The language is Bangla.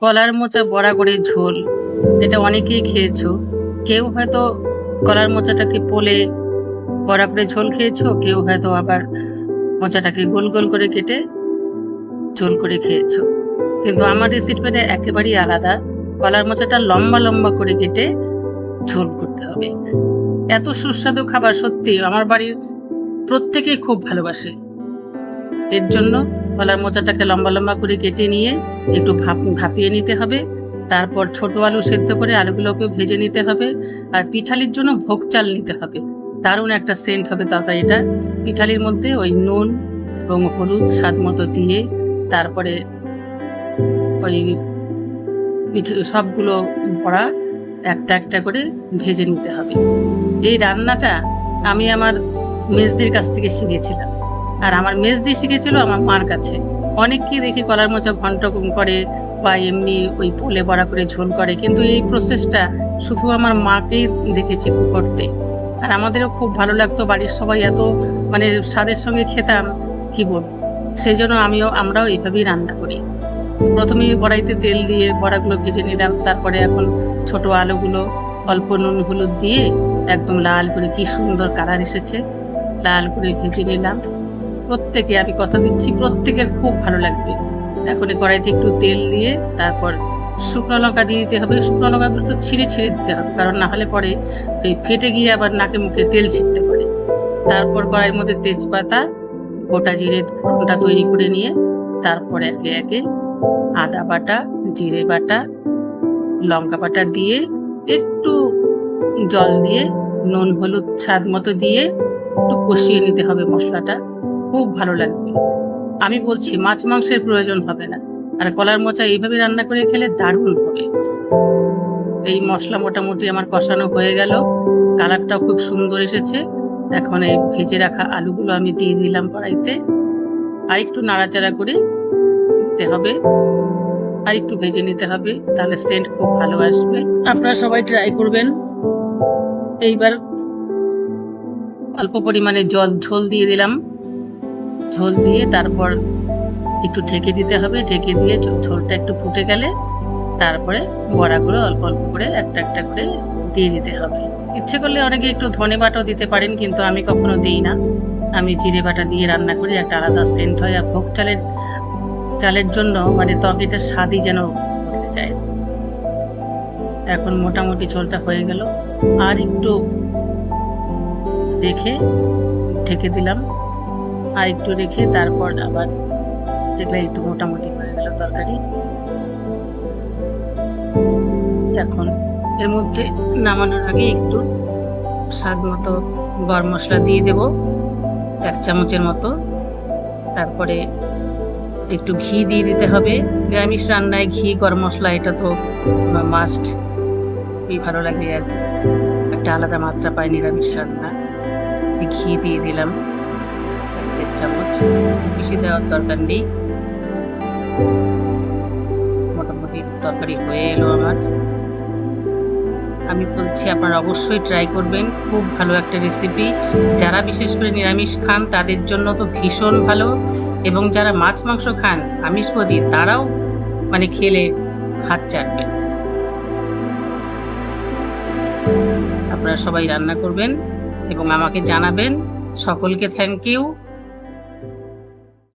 কলার মোচা বড়া করে ঝোল, এটা অনেকেই খেয়েছো। কেউ হয়তো কলার মোচাটাকে পোলে বড়া করে ঝোল খেয়েছো, কেউ হয়তো আবার মোচাটাকে গোল গোল করে কেটে ঝোল করে খেয়েছো। কিন্তু আমার রেসিপিটা একেবারেই আলাদা। কলার মোচাটা লম্বা লম্বা করে কেটে ঝোল করতে হবে। এত সুস্বাদু খাবার, সত্যি আমার বাড়ির প্রত্যেকেই খুব ভালোবাসে। এর জন্য কলার মোচাটাকে লম্বা লম্বা করে কেটে নিয়ে একটু ভাপিয়ে নিতে হবে। তারপর ছোট আলু সেদ্ধ করে আলুগুলোকে ভেজে নিতে হবে। আর পিঠালির জন্য ভোগ চাল নিতে হবে, দারুণ একটা সেন্ট হবে তরকারিটা। পিঠালির মধ্যে ওই নুন এবং হলুদ স্বাদ মতো দিয়ে তারপরে ওই সবগুলো বড়া একটা একটা করে ভেজে নিতে হবে। এই রান্নাটা আমি আমার মেজদির কাছ থেকে শিখেছিলাম, আর আমার মেজদি শিখেছিল আমার মার কাছে। অনেককেই দেখি কলার মোচা ঘন্ট করে বা এমনি ওই পোলে বড়া করে ঝোল করে, কিন্তু এই প্রসেসটা শুধু আমার মাকেই দেখেছি করতে। আর আমাদেরও খুব ভালো লাগতো, বাড়ির সবাই এত মানে স্বাদের সঙ্গে খেতাম কি বলবো। সেই জন্য আমরাও এইভাবেই রান্না করি। প্রথমে কড়াইতে তেল দিয়ে বড়াগুলো ভেজে নিলাম, তারপরে এখন ছোট আলুগুলো অল্প নুন হলুদ দিয়ে একদম লাল করে, কি সুন্দর কালার এসেছে, লাল করে ভেজে নিলাম। প্রত্যেকে, আমি কথা দিচ্ছি, প্রত্যেকের খুব ভালো লাগবে। এখন কড়াইতে একটু তেল দিয়ে তারপর শুকনো লঙ্কা দিয়ে দিতে হবে। শুকনো লঙ্কাগুলো একটু ছিঁড়ে ছিঁড়ে দিতে হবে, কারণ না হলে পরে ওই ফেটে গিয়ে আবার নাকে মুখে তেল ছিটতে পারে। তারপর কড়াইয়ের মধ্যে তেজপাতা, গোটা জিরে ফোড়নটা তৈরি করে নিয়ে তারপরে একে একে আদা বাটা, জিরে বাটা, লঙ্কা বাটা দিয়ে একটু জল দিয়ে নুন হলুদ স্বাদ মতো দিয়ে একটু কষিয়ে নিতে হবে মশলাটা। খুব ভালো লাগবে। আমি বলছি, মাছ মাংসের প্রয়োজন হবে না, আর কলার মোচা এইভাবে রান্না করে খেলে দারুণ হবে। এই মশলা মোটামুটি আমার কষানো হয়ে গেল, কালারটাও খুব সুন্দর এসেছে। এখন এই ভেজে রাখা আলুগুলো আমি দিয়ে দিলাম কড়াইতে, আর একটু নাড়াচাড়া করে দিতে হবে, আর একটু ভেজে নিতে হবে, তাহলে সেন্ট খুব ভালো আসবে। আপনারা সবাই ট্রাই করবেন। এইবার অল্প পরিমাণে ঝোল দিয়ে দিলাম। ঝোল দিয়ে তারপর একটু ঢেকে দিতে হবে। ঢেকে দিয়ে ঝোলটা একটু ফুটে গেলে তারপরে বড়াগুলো অল্প অল্প করে একটা একটা করে দিয়ে দিতে হবে। ইচ্ছে করলে অনেকে একটু ধনে বাটাও দিতে পারেন, কিন্তু আমি কখনো দিই না। আমি জিরে বাটা দিয়ে রান্না করি, একটা আলাদা সেন্ট হয়। আর ভোগ চালের জন্য মানে তরকারিটার স্বাদই যেন বদলে যায়। এখন মোটামুটি ঝোলটা হয়ে গেল, আর একটু রেখে ঢেকে দিলাম, আর একটু রেখে তারপর আবার দেখলে একটু মোটামুটি হয়ে গেল তরকারি। এখন এর মধ্যে নামানোর আগে একটু স্বাদ মতো গরম মশলা দিয়ে দেব 1 চামচের মতো। তারপরে একটু ঘি দিয়ে দিতে হবে। নিরামিষ রান্নায় ঘি গরম মশলা এটা তো মাস্ট, খুবই ভালো লাগে আর কি, একটা আলাদা মাত্রা পায় নিরামিষ রান্না। ঘি দিয়ে দিলাম 1 চামচ, বেশি দেওয়ার দরকার নেই। মোটামুটি তরকারি হয়ে এলো আমার। আমি বলছি আপনারা অবশ্যই ট্রাই করবেন, খুব ভালো একটা রেসিপি। যারা বিশেষ করে নিরামিষ খান তাদের জন্য তো ভীষণ ভালো, এবং যারা মাছ মাংস খান আমিষভোজী তারাও মানে খেলে হাত চাটবেন। আপনারা সবাই রান্না করবেন এবং আমাকে জানাবেন। সকলকে থ্যাংক ইউ।